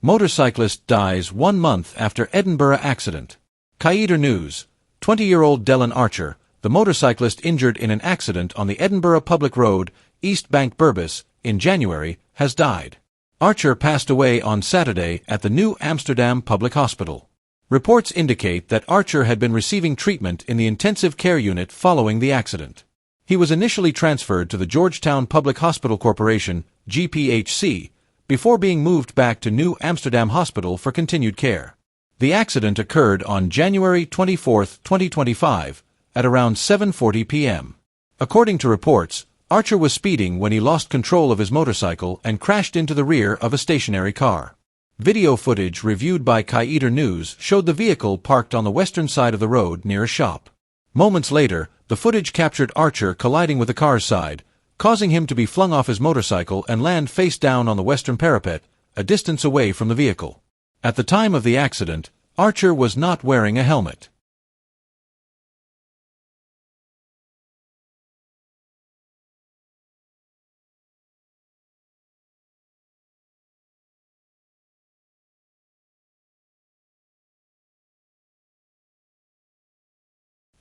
Motorcyclist dies 1 month after Edinburgh accident. Guyana News. 20-year-old Dylan Archer, the motorcyclist injured in an accident on the Edinburgh Public Road, East Bank Burbis, in January, has died. Archer passed away on Saturday at the New Amsterdam Public Hospital. Reports indicate that Archer had been receiving treatment in the intensive care unit following the accident. He was initially transferred to the Georgetown Public Hospital Corporation, GPHC, before being moved back to New Amsterdam Hospital for continued care. The accident occurred on January 24, 2025, at around 7:40 p.m. According to reports, Archer was speeding when he lost control of his motorcycle and crashed into the rear of a stationary car. Video footage reviewed by Guyana News showed the vehicle parked on the western side of the road near a shop. Moments later, the footage captured Archer colliding with the car's side, causing him to be flung off his motorcycle and land face down on the western parapet, a distance away from the vehicle. At the time of the accident, Archer was not wearing a helmet.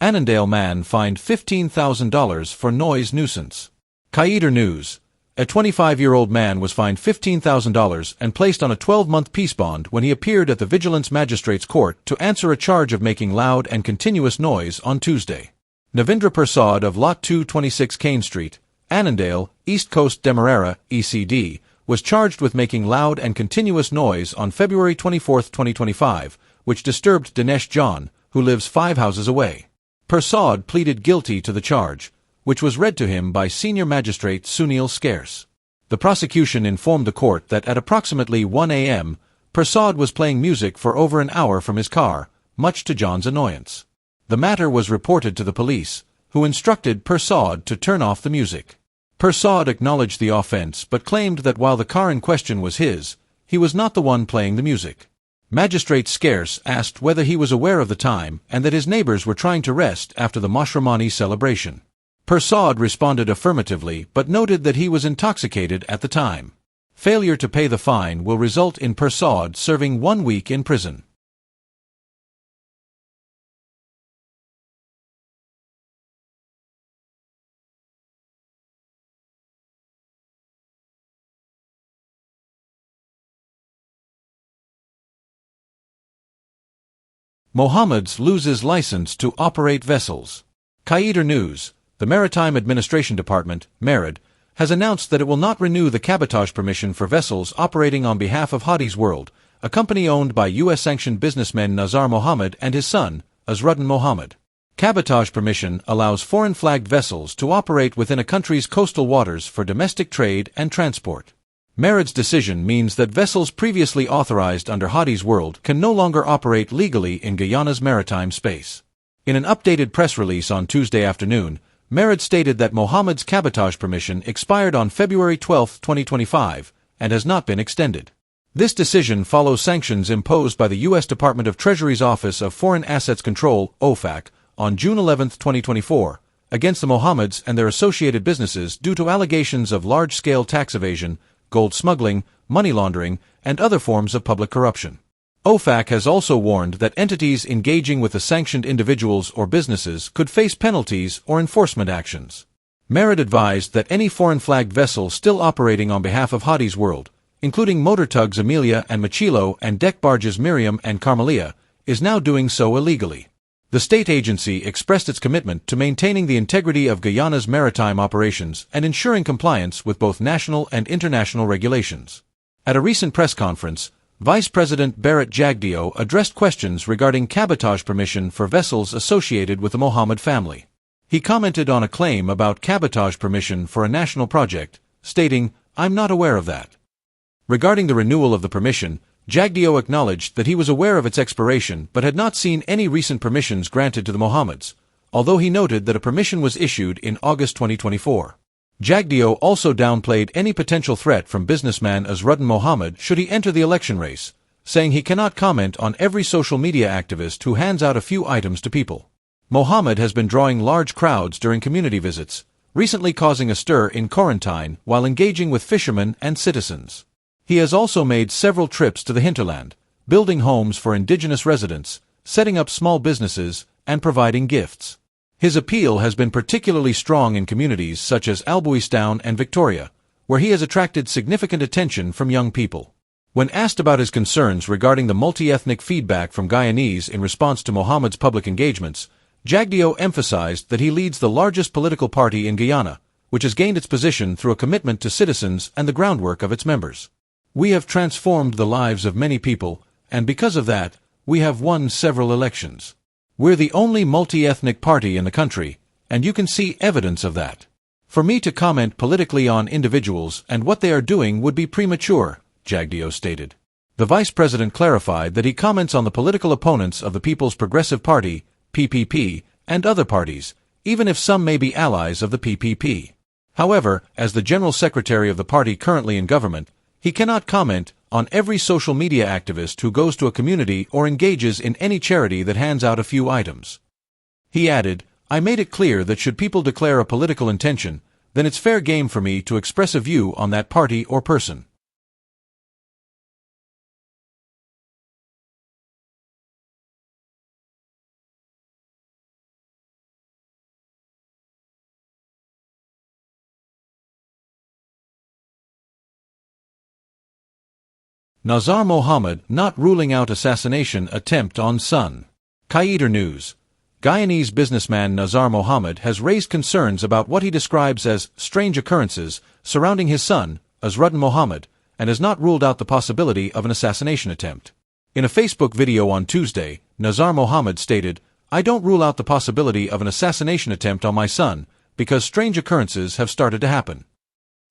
Annandale man fined $15,000 for noise nuisance. Guyana News. A 25-year-old man was fined $15,000 and placed on a 12-month peace bond when he appeared at the Vigilance Magistrates Court to answer a charge of making loud and continuous noise on Tuesday. Navindra Prasad of Lot 226 Kane Street, Annandale, East Coast Demerara, ECD, was charged with making loud and continuous noise on February 24, 2025, which disturbed Dinesh John, who lives 5 houses away. Prasad pleaded guilty to the charge, which was read to him by Senior Magistrate Sunil Scarce. The prosecution informed the court that at approximately 1 a.m., Prasad was playing music for over an hour from his car, much to John's annoyance. The matter was reported to the police, who instructed Prasad to turn off the music. Prasad acknowledged the offense but claimed that while the car in question was his, he was not the one playing the music. Magistrate Scarce asked whether he was aware of the time and that his neighbors were trying to rest after the Mashramani celebration. Prasad responded affirmatively but noted that he was intoxicated at the time. Failure to pay the fine will result in Prasad serving 1 week in prison. Mohammeds loses license to operate vessels. Guyana News. The Maritime Administration Department, MARID, has announced that it will not renew the cabotage permission for vessels operating on behalf of Hadi's World, a company owned by U.S.-sanctioned businessmen Nazar Mohammed and his son, Azruddin Mohammed. Cabotage permission allows foreign-flagged vessels to operate within a country's coastal waters for domestic trade and transport. MARID's decision means that vessels previously authorized under Hadi's World can no longer operate legally in Guyana's maritime space. In an updated press release on Tuesday afternoon, MARID stated that Mohammed's cabotage permission expired on February 12, 2025, and has not been extended. This decision follows sanctions imposed by the U.S. Department of Treasury's Office of Foreign Assets Control, OFAC, on June 11, 2024, against the Mohammeds and their associated businesses due to allegations of large-scale tax evasion, gold smuggling, money laundering, and other forms of public corruption. OFAC has also warned that entities engaging with the sanctioned individuals or businesses could face penalties or enforcement actions. MARID advised that any foreign-flagged vessel still operating on behalf of Hadi's World, including motor tugs Amelia and Machilo and deck barges Miriam and Carmelia, is now doing so illegally. The state agency expressed its commitment to maintaining the integrity of Guyana's maritime operations and ensuring compliance with both national and international regulations. At a recent press conference, Vice President Bharat Jagdeo addressed questions regarding cabotage permission for vessels associated with the Mohammed family. He commented on a claim about cabotage permission for a national project, stating, "I'm not aware of that." Regarding the renewal of the permission, Jagdeo acknowledged that he was aware of its expiration but had not seen any recent permissions granted to the Mohammeds, although he noted that a permission was issued in August 2024. Jagdeo also downplayed any potential threat from businessman Azruddin Mohammed should he enter the election race, saying he cannot comment on every social media activist who hands out a few items to people. Mohammed has been drawing large crowds during community visits, recently causing a stir in Quarantine while engaging with fishermen and citizens. He has also made several trips to the hinterland, building homes for indigenous residents, setting up small businesses, and providing gifts. His appeal has been particularly strong in communities such as Albuistown and Victoria, where he has attracted significant attention from young people. When asked about his concerns regarding the multi-ethnic feedback from Guyanese in response to Mohammed's public engagements, Jagdeo emphasized that he leads the largest political party in Guyana, which has gained its position through a commitment to citizens and the groundwork of its members. We have transformed the lives of many people, and because of that, we have won several elections. We're the only multi-ethnic party in the country, and you can see evidence of that. For me to comment politically on individuals and what they are doing would be premature, Jagdeo stated. The vice president clarified that he comments on the political opponents of the People's Progressive Party, PPP, and other parties, even if some may be allies of the PPP. However, as the general secretary of the party currently in government, he cannot comment on every social media activist who goes to a community or engages in any charity that hands out a few items. He added, I made it clear that should people declare a political intention, then it's fair game for me to express a view on that party or person. Nazar Mohammed not ruling out assassination attempt on son. Qaidar News. Guyanese businessman Nazar Mohammed has raised concerns about what he describes as strange occurrences surrounding his son, Azruddin Mohammed, and has not ruled out the possibility of an assassination attempt. In a Facebook video on Tuesday, Nazar Mohammed stated, I don't rule out the possibility of an assassination attempt on my son, because strange occurrences have started to happen.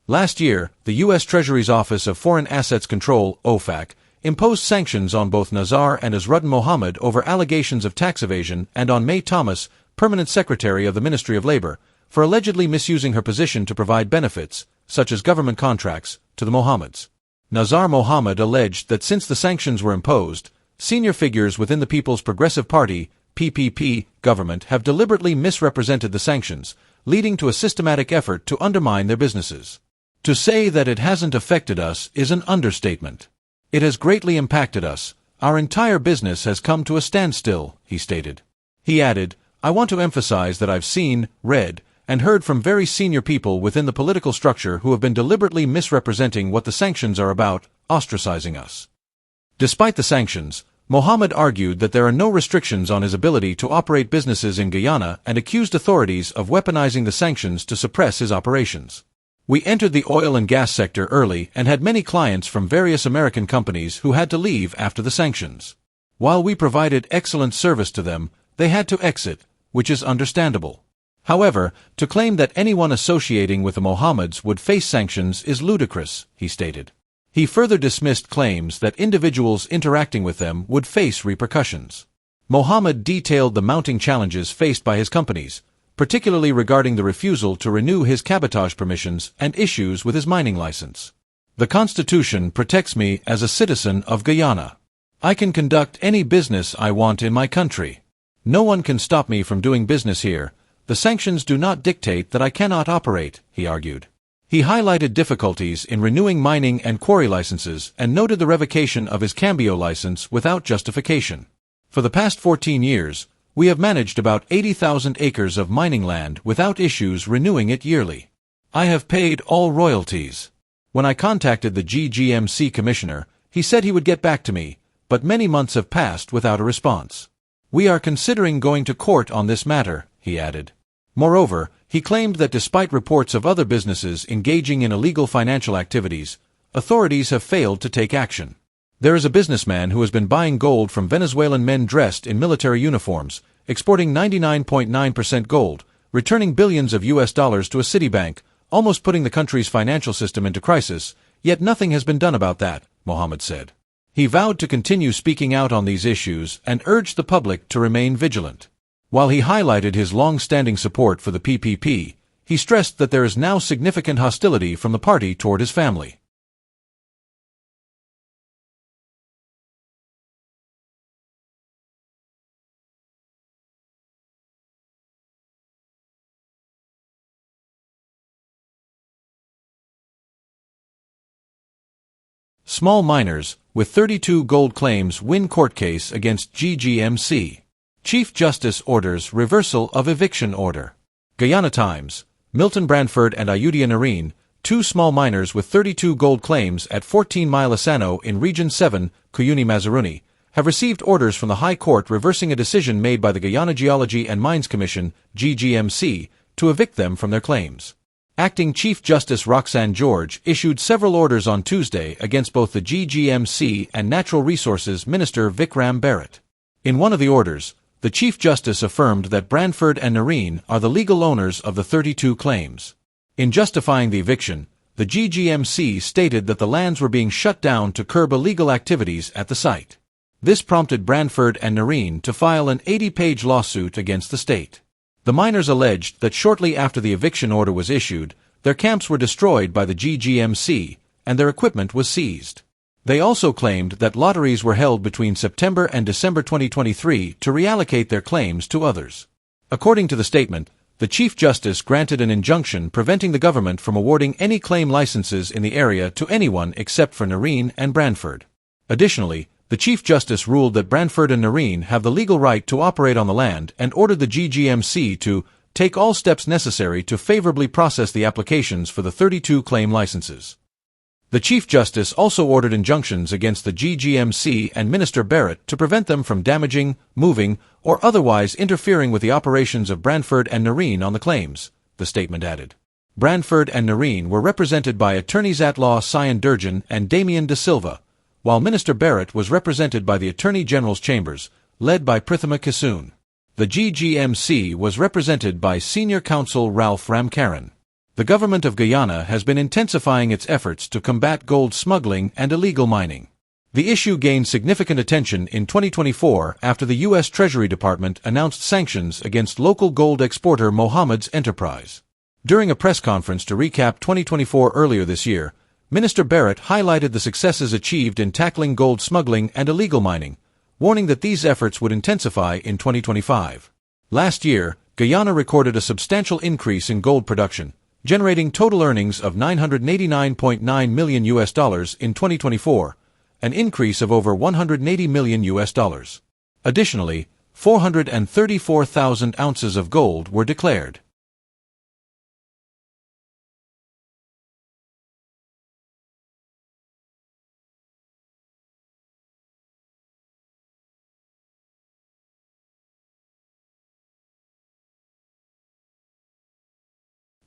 Last year, the U.S. Treasury's Office of Foreign Assets Control, OFAC, imposed sanctions on both Nazar and Azruddin Mohammed over allegations of tax evasion and on May Thomas, Permanent Secretary of the Ministry of Labor, for allegedly misusing her position to provide benefits, such as government contracts, to the Mohammeds. Nazar Mohammed alleged that since the sanctions were imposed, senior figures within the People's Progressive Party, PPP, government have deliberately misrepresented the sanctions, leading to a systematic effort to undermine their businesses. To say that it hasn't affected us is an understatement. It has greatly impacted us. Our entire business has come to a standstill, he stated. He added, I want to emphasize that I've seen, read, and heard from very senior people within the political structure who have been deliberately misrepresenting what the sanctions are about, ostracizing us. Despite the sanctions, Mohammed argued that there are no restrictions on his ability to operate businesses in Guyana and accused authorities of weaponizing the sanctions to suppress his operations. We entered the oil and gas sector early and had many clients from various American companies who had to leave after the sanctions. While we provided excellent service to them, they had to exit, which is understandable. However, to claim that anyone associating with the Mohammeds would face sanctions is ludicrous, he stated. He further dismissed claims that individuals interacting with them would face repercussions. Mohammed detailed the mounting challenges faced by his companies, particularly regarding the refusal to renew his cabotage permissions and issues with his mining license. The Constitution protects me as a citizen of Guyana. I can conduct any business I want in my country. No one can stop me from doing business here. The sanctions do not dictate that I cannot operate, he argued. He highlighted difficulties in renewing mining and quarry licenses and noted the revocation of his Cambio license without justification. For the past 14 years, we have managed about 80,000 acres of mining land without issues renewing it yearly. I have paid all royalties. When I contacted the GGMC commissioner, he said he would get back to me, but many months have passed without a response. We are considering going to court on this matter, he added. Moreover, he claimed that despite reports of other businesses engaging in illegal financial activities, authorities have failed to take action. There is a businessman who has been buying gold from Venezuelan men dressed in military uniforms, exporting 99.9% gold, returning billions of US dollars to a Citibank, almost putting the country's financial system into crisis, yet nothing has been done about that, Mohammed said. He vowed to continue speaking out on these issues and urged the public to remain vigilant. While he highlighted his long-standing support for the PPP, he stressed that there is now significant hostility from the party toward his family. Small miners, with 32 gold claims win court case against GGMC. Chief Justice orders reversal of eviction order. Guyana Times. Milton Branford and Ayudia Narine, two small miners with 32 gold claims at 14 Mile Asano in Region 7, Cuyuni Mazaruni, have received orders from the High Court reversing a decision made by the Guyana Geology and Mines Commission, GGMC, to evict them from their claims. Acting Chief Justice Roxanne George issued several orders on Tuesday against both the GGMC and Natural Resources Minister Vikram Barrett. In one of the orders, the Chief Justice affirmed that Branford and Narine are the legal owners of the 32 claims. In justifying the eviction, the GGMC stated that the lands were being shut down to curb illegal activities at the site. This prompted Branford and Narine to file an 80-page lawsuit against the state. The miners alleged that shortly after the eviction order was issued, their camps were destroyed by the GGMC, and their equipment was seized. They also claimed that lotteries were held between September and December 2023 to reallocate their claims to others. According to the statement, the Chief Justice granted an injunction preventing the government from awarding any claim licenses in the area to anyone except for Narine and Branford. Additionally, the Chief Justice ruled that Branford and Narine have the legal right to operate on the land and ordered the GGMC to take all steps necessary to favorably process the applications for the 32 claim licenses. The Chief Justice also ordered injunctions against the GGMC and Minister Barrett to prevent them from damaging, moving, or otherwise interfering with the operations of Branford and Narine on the claims, the statement added. Branford and Narine were represented by attorneys-at-law Cyan Durjan and Damien De Silva, while Minister Barrett was represented by the Attorney General's Chambers, led by Prithama Kissoon. The GGMC was represented by Senior Counsel Ralph Ramkaran. The government of Guyana has been intensifying its efforts to combat gold smuggling and illegal mining. The issue gained significant attention in 2024 after the U.S. Treasury Department announced sanctions against local gold exporter Mohammed's enterprise. During a press conference to recap 2024 earlier this year, Minister Barrett highlighted the successes achieved in tackling gold smuggling and illegal mining, warning that these efforts would intensify in 2025. Last year, Guyana recorded a substantial increase in gold production, generating total earnings of $989.9 million in 2024, an increase of over $180 million. Additionally, 434,000 ounces of gold were declared.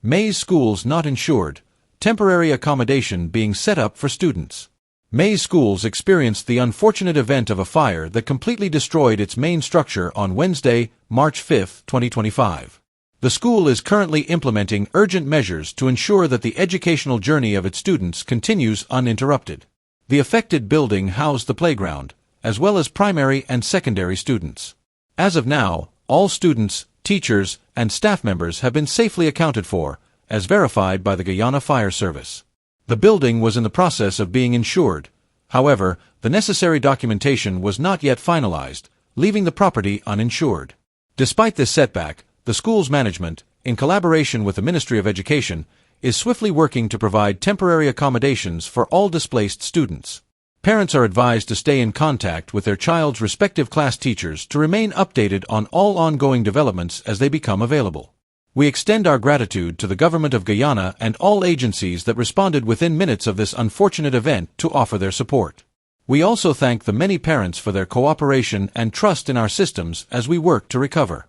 Maize schools not insured, temporary accommodation being set up for students. Maize schools experienced the unfortunate event of a fire that completely destroyed its main structure on Wednesday, March 5, 2025. The school is currently implementing urgent measures to ensure that the educational journey of its students continues uninterrupted. The affected building housed the playground, as well as primary and secondary students. As of now, all students, teachers, and staff members have been safely accounted for, as verified by the Guyana Fire Service. The building was in the process of being insured. However, the necessary documentation was not yet finalized, leaving the property uninsured. Despite this setback, the school's management, in collaboration with the Ministry of Education, is swiftly working to provide temporary accommodations for all displaced students. Parents are advised to stay in contact with their child's respective class teachers to remain updated on all ongoing developments as they become available. We extend our gratitude to the Government of Guyana and all agencies that responded within minutes of this unfortunate event to offer their support. We also thank the many parents for their cooperation and trust in our systems as we work to recover.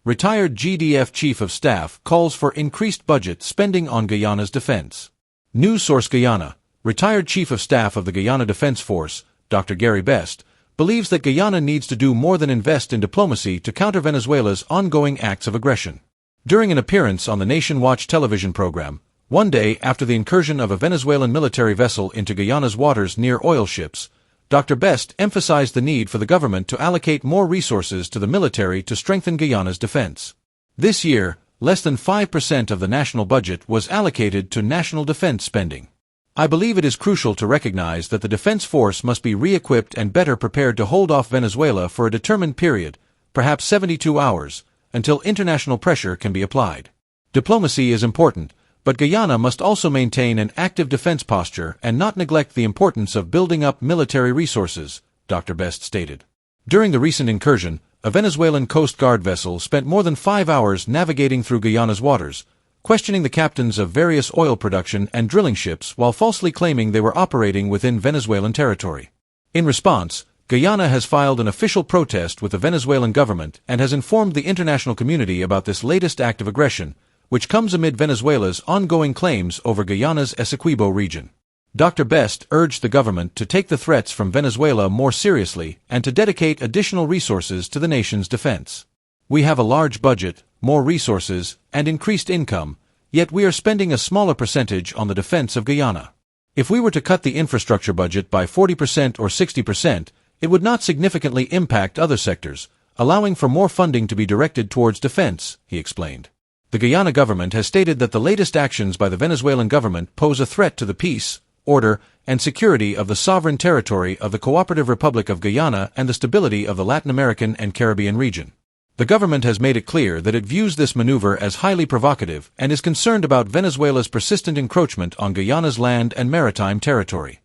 Retired GDF Chief of Staff calls for increased budget spending on Guyana's defense. News source Guyana, retired Chief of Staff of the Guyana Defense Force, Dr. Gary Best, believes that Guyana needs to do more than invest in diplomacy to counter Venezuela's ongoing acts of aggression. During an appearance on the Nation Watch television program, one day after the incursion of a Venezuelan military vessel into Guyana's waters near oil ships, Dr. Best emphasized the need for the government to allocate more resources to the military to strengthen Guyana's defense. This year, less than 5% of the national budget was allocated to national defense spending. I believe it is crucial to recognize that the defense force must be re-equipped and better prepared to hold off Venezuela for a determined period, perhaps 72 hours, until international pressure can be applied. Diplomacy is important, but Guyana must also maintain an active defense posture and not neglect the importance of building up military resources, Dr. Best stated. During the recent incursion, a Venezuelan Coast Guard vessel spent more than 5 hours navigating through Guyana's waters, questioning the captains of various oil production and drilling ships while falsely claiming they were operating within Venezuelan territory. In response, Guyana has filed an official protest with the Venezuelan government and has informed the international community about this latest act of aggression, which comes amid Venezuela's ongoing claims over Guyana's Essequibo region. Dr. Best urged the government to take the threats from Venezuela more seriously and to dedicate additional resources to the nation's defense. We have a large budget, more resources, and increased income, yet we are spending a smaller percentage on the defense of Guyana. If we were to cut the infrastructure budget by 40% or 60%, it would not significantly impact other sectors, allowing for more funding to be directed towards defense, he explained. The Guyana government has stated that the latest actions by the Venezuelan government pose a threat to the peace, order, and security of the sovereign territory of the Cooperative Republic of Guyana and the stability of the Latin American and Caribbean region. The government has made it clear that it views this maneuver as highly provocative and is concerned about Venezuela's persistent encroachment on Guyana's land and maritime territory.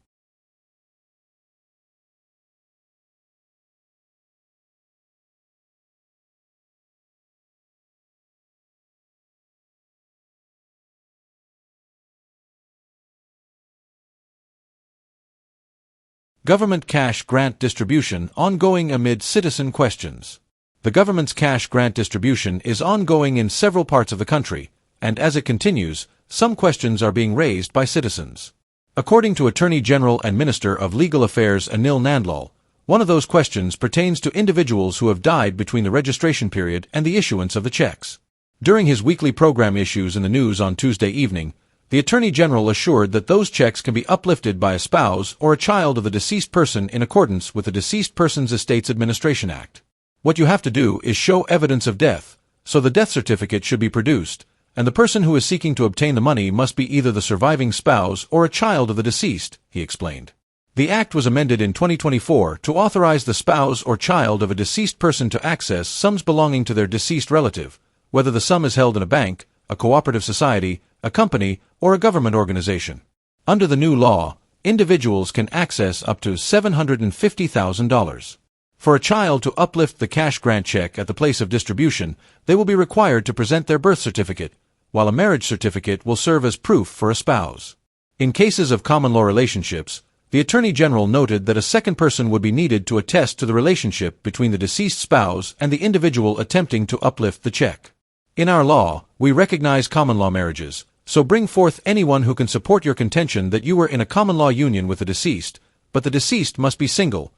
Government cash grant distribution ongoing amid citizen questions. The government's cash grant distribution is ongoing in several parts of the country, and as it continues, some questions are being raised by citizens. According to Attorney General and Minister of Legal Affairs Anil Nandlal, one of those questions pertains to individuals who have died between the registration period and the issuance of the checks. During his weekly program Issues in the News on Tuesday evening, the Attorney General assured that those checks can be uplifted by a spouse or a child of the deceased person in accordance with the Deceased Persons Estates Administration Act. What you have to do is show evidence of death, so the death certificate should be produced, and the person who is seeking to obtain the money must be either the surviving spouse or a child of the deceased, he explained. The act was amended in 2024 to authorize the spouse or child of a deceased person to access sums belonging to their deceased relative, whether the sum is held in a bank, a cooperative society, a company, or a government organization. Under the new law, individuals can access up to $750,000. For a child to uplift the cash grant check at the place of distribution, they will be required to present their birth certificate, while a marriage certificate will serve as proof for a spouse. In cases of common law relationships, the Attorney General noted that a second person would be needed to attest to the relationship between the deceased spouse and the individual attempting to uplift the check. In our law, we recognize common law marriages, so bring forth anyone who can support your contention that you were in a common law union with the deceased, but the deceased must be single,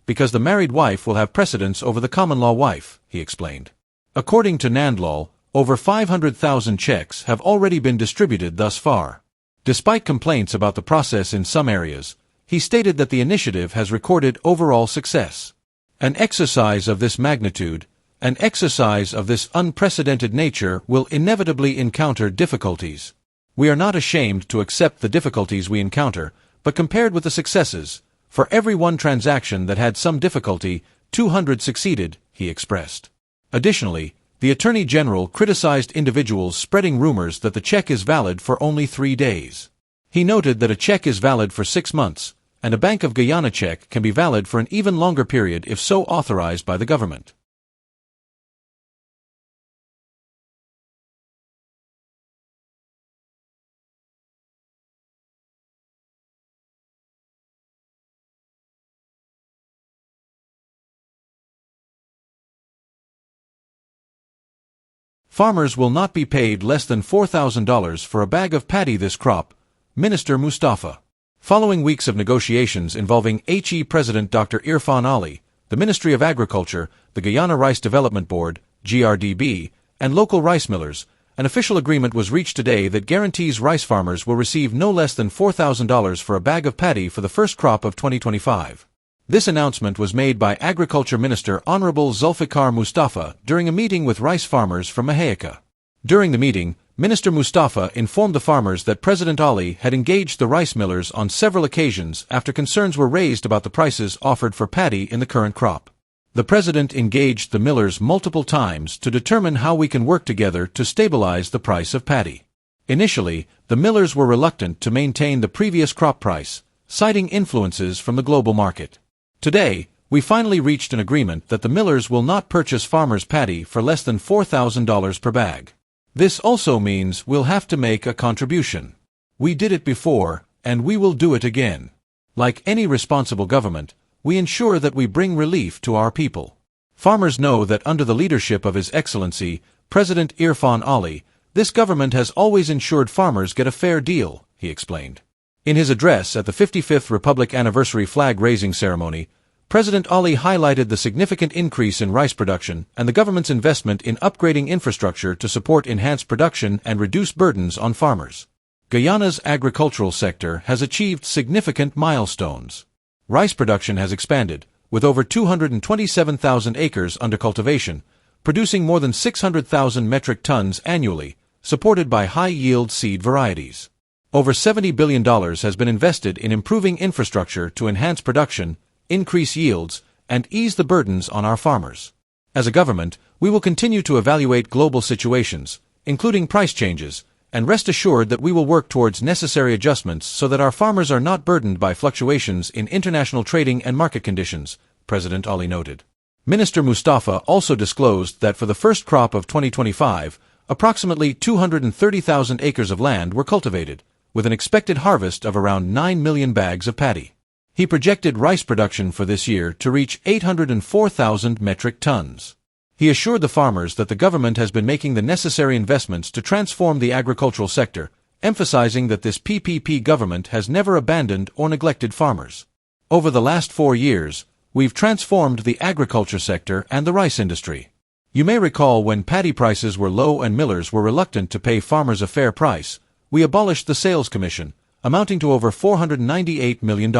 because the married wife will have precedence over the common law wife, he explained. According to Nandlal, over 500,000 checks have already been distributed thus far. Despite complaints about the process in some areas, he stated that the initiative has recorded overall success. An exercise of this magnitude, an exercise of this unprecedented nature will inevitably encounter difficulties. We are not ashamed to accept the difficulties we encounter, but compared with the successes, for every one transaction that had some difficulty, 200 succeeded, he expressed. Additionally, the Attorney General criticized individuals spreading rumors that the check is valid for only 3 days. He noted that a check is valid for 6 months, and a Bank of Guyana check can be valid for an even longer period if so authorized by the government. Farmers will not be paid less than $4,000 for a bag of paddy this crop, Minister Mustafa. Following weeks of negotiations involving HE President Dr. Irfan Ali, the Ministry of Agriculture, the Guyana Rice Development Board, GRDB, and local rice millers, an official agreement was reached today that guarantees rice farmers will receive no less than $4,000 for a bag of paddy for the first crop of 2025. This announcement was made by Agriculture Minister Honorable Zulfikar Mustafa during a meeting with rice farmers from Mahayaka. During the meeting, Minister Mustafa informed the farmers that President Ali had engaged the rice millers on several occasions after concerns were raised about the prices offered for paddy in the current crop. The president engaged the millers multiple times to determine how we can work together to stabilize the price of paddy. Initially, the millers were reluctant to maintain the previous crop price, citing influences from the global market. Today, we finally reached an agreement that the millers will not purchase farmers' paddy for less than $4,000 per bag. This also means we'll have to make a contribution. We did it before, and we will do it again. Like any responsible government, we ensure that we bring relief to our people. Farmers know that under the leadership of His Excellency, President Irfan Ali, this government has always ensured farmers get a fair deal, he explained. In his address at the 55th Republic Anniversary flag-raising ceremony, President Ali highlighted the significant increase in rice production and the government's investment in upgrading infrastructure to support enhanced production and reduce burdens on farmers. Guyana's agricultural sector has achieved significant milestones. Rice production has expanded, with over 227,000 acres under cultivation, producing more than 600,000 metric tons annually, supported by high-yield seed varieties. Over $70 billion has been invested in improving infrastructure to enhance production, increase yields, and ease the burdens on our farmers. As a government, we will continue to evaluate global situations, including price changes, and rest assured that we will work towards necessary adjustments so that our farmers are not burdened by fluctuations in international trading and market conditions, President Ali noted. Minister Mustafa also disclosed that for the first crop of 2025, approximately 230,000 acres of land were cultivated, with an expected harvest of around 9 million bags of paddy. He projected rice production for this year to reach 804,000 metric tons. He assured the farmers that the government has been making the necessary investments to transform the agricultural sector, emphasizing that this PPP government has never abandoned or neglected farmers. Over the last 4 years, we've transformed the agriculture sector and the rice industry. You may recall when paddy prices were low and millers were reluctant to pay farmers a fair price, we abolished the sales commission, amounting to over $498 million.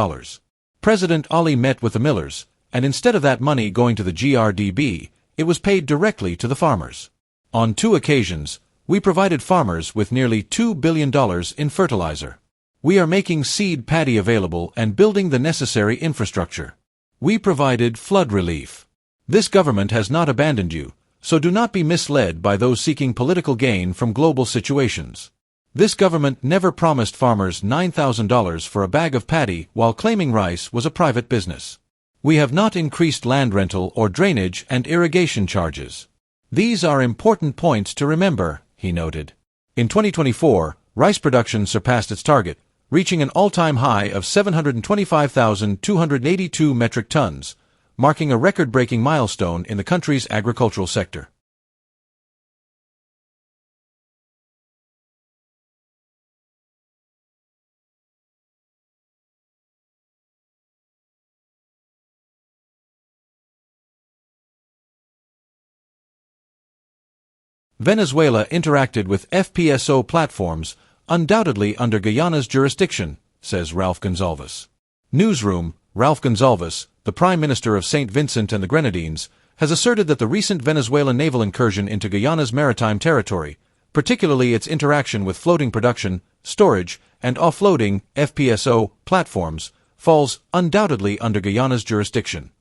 President Ali met with the millers, and instead of that money going to the GRDB, it was paid directly to the farmers. On 2 occasions, we provided farmers with nearly $2 billion in fertilizer. We are making seed paddy available and building the necessary infrastructure. We provided flood relief. This government has not abandoned you, so do not be misled by those seeking political gain from global situations. This government never promised farmers $9,000 for a bag of paddy while claiming rice was a private business. We have not increased land rental or drainage and irrigation charges. These are important points to remember, he noted. In 2024, rice production surpassed its target, reaching an all-time high of 725,282 metric tons, marking a record-breaking milestone in the country's agricultural sector. Venezuela interacted with FPSO platforms, undoubtedly under Guyana's jurisdiction, says Ralph Gonzalez. Newsroom. Ralph Gonzalez, the Prime Minister of St. Vincent and the Grenadines, has asserted that the recent Venezuelan naval incursion into Guyana's maritime territory, particularly its interaction with floating production, storage, and offloading FPSO platforms, falls undoubtedly under Guyana's jurisdiction.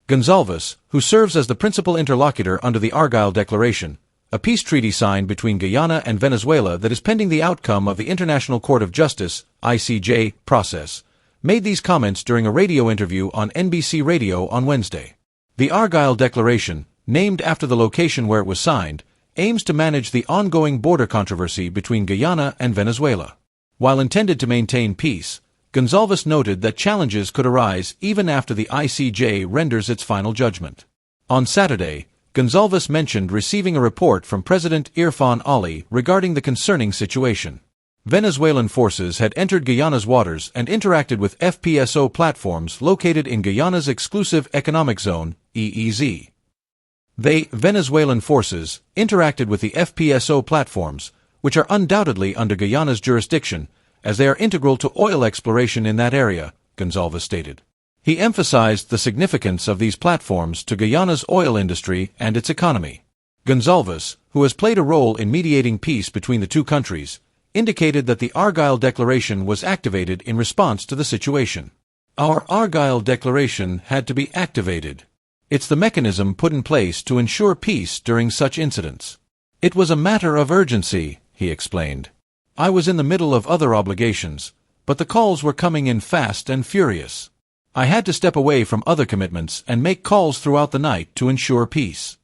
Gonzalez, who serves as the principal interlocutor under the Argyle Declaration, a peace treaty signed between Guyana and Venezuela that is pending the outcome of the International Court of Justice (ICJ) process, made these comments during a radio interview on NBC Radio on Wednesday. The Argyle Declaration, named after the location where it was signed, aims to manage the ongoing border controversy between Guyana and Venezuela. While intended to maintain peace, Gonzalez noted that challenges could arise even after the ICJ renders its final judgment. On Saturday, Gonzalez mentioned receiving a report from President Irfan Ali regarding the concerning situation. Venezuelan forces had entered Guyana's waters and interacted with FPSO platforms located in Guyana's Exclusive Economic Zone, EEZ. Venezuelan forces, interacted with the FPSO platforms, which are undoubtedly under Guyana's jurisdiction, as they are integral to oil exploration in that area, Gonzalez stated. He emphasized the significance of these platforms to Guyana's oil industry and its economy. Gonzalez, who has played a role in mediating peace between the two countries, indicated that the Argyll Declaration was activated in response to the situation. Our Argyll Declaration had to be activated. It's the mechanism put in place to ensure peace during such incidents. It was a matter of urgency, he explained. I was in the middle of other obligations, but the calls were coming in fast and furious. I had to step away from other commitments and make calls throughout the night to ensure peace.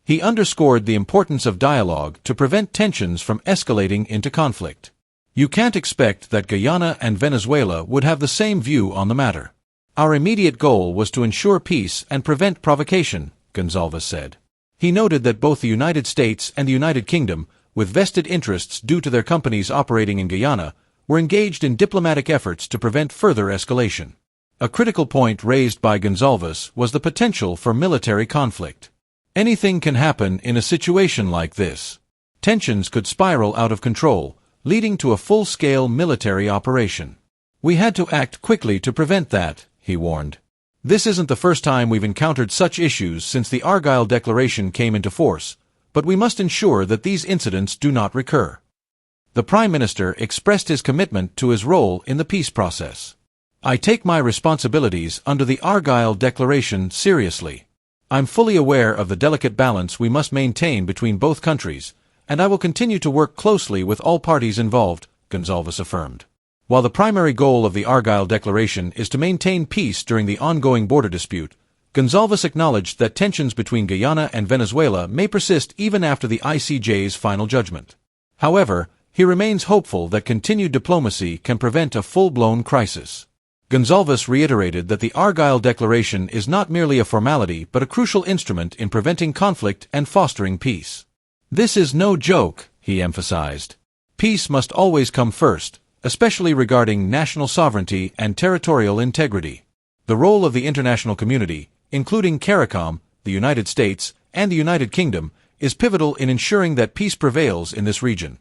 He underscored the importance of dialogue to prevent tensions from escalating into conflict. You can't expect that Guyana and Venezuela would have the same view on the matter. Our immediate goal was to ensure peace and prevent provocation, Gonzalez said. He noted that both the United States and the United Kingdom, with vested interests due to their companies operating in Guyana, were engaged in diplomatic efforts to prevent further escalation. A critical point raised by Gonzalez was the potential for military conflict. Anything can happen in a situation like this. Tensions could spiral out of control, leading to a full-scale military operation. We had to act quickly to prevent that, he warned. This isn't the first time we've encountered such issues since the Argyll Declaration came into force, but we must ensure that these incidents do not recur. The Prime Minister expressed his commitment to his role in the peace process. I take my responsibilities under the Argyll Declaration seriously. I'm fully aware of the delicate balance we must maintain between both countries, and I will continue to work closely with all parties involved, Gonzalez affirmed. While the primary goal of the Argyll Declaration is to maintain peace during the ongoing border dispute, Gonzalez acknowledged that tensions between Guyana and Venezuela may persist even after the ICJ's final judgment. However, he remains hopeful that continued diplomacy can prevent a full-blown crisis. Gonzalez reiterated that the Argyll Declaration is not merely a formality but a crucial instrument in preventing conflict and fostering peace. This is no joke, he emphasized. Peace must always come first, especially regarding national sovereignty and territorial integrity. The role of the international community, including CARICOM, the United States, and the United Kingdom, is pivotal in ensuring that peace prevails in this region.